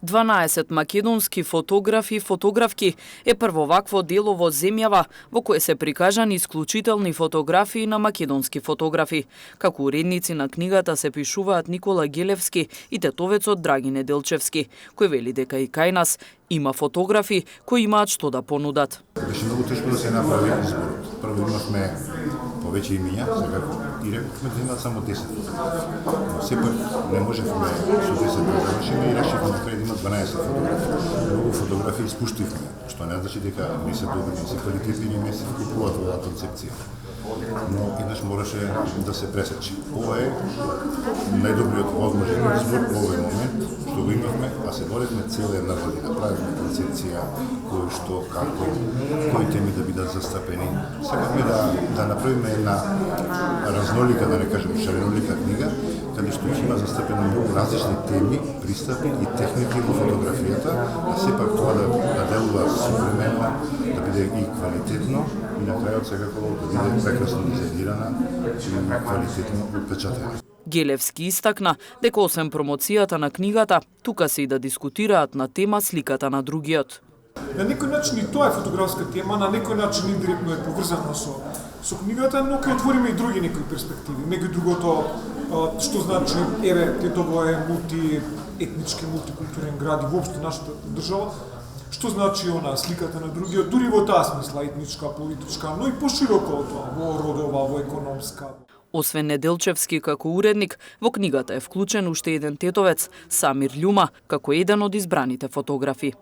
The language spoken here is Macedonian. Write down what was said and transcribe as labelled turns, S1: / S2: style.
S1: 12 македонски фотографки е прво вакво дело во земјава во кое се прикажани исклучителни фотографии на македонски фотографи. Како уредници на книгата се пишуваат Никола Гелевски и тетовецот Драги Неделчевски, кој вели дека и кај нас има фотографи кои имаат што да понудат.
S2: Беше многу тешко да се направи изборот. Прво имавме повеќе имиња, сега и рековме да имаат само 10 фотографии. Но сепак не можевме со 10 да завршиме и решивме на крај да има 12 фотографии. Многу фотографии испуштивме, што не значи дека не се добри, не се квалитетни, не се купуваат во оваа концепција. Но еднаш мораше да се пресече. Ова е најдобриот возможен избор во овој момент што го имавме, а се боривме цела една година. Правевме концепција кој што, како, кои теми да бидат застапени. Сакавме да направиме една разнолика, да не кажем шаренолика книга, каде што ќе има застапени многу различни теми, пристапи и техники во фотографијата, а сепак тоа да делува современо, да биде и квалитетно, и на крајот секако да биде прекрасно дизајнирана и квалитетно отпечатена.
S1: Гелевски истакна дека освен промоцијата на книгата, тука се и да дискутираат на тема сликата на другиот.
S3: На некој начин и тоа е фотографска тема, на некој начин индиректно е поврзано со книгата, но ќе отвориме и други некои перспективи. Меѓу другото, што значи, Тетово е мултиетнички, мултикултурен град и воопшто нашата држава, што значи она сликата на другиот, дури во таа смисла, етничка, политичка, но и пошироко од тоа, во родова, во економска.
S1: Освен Неделчевски како уредник, во книгата е вклучен уште еден тетовец, Самир Љума, како еден од избраните фотографи.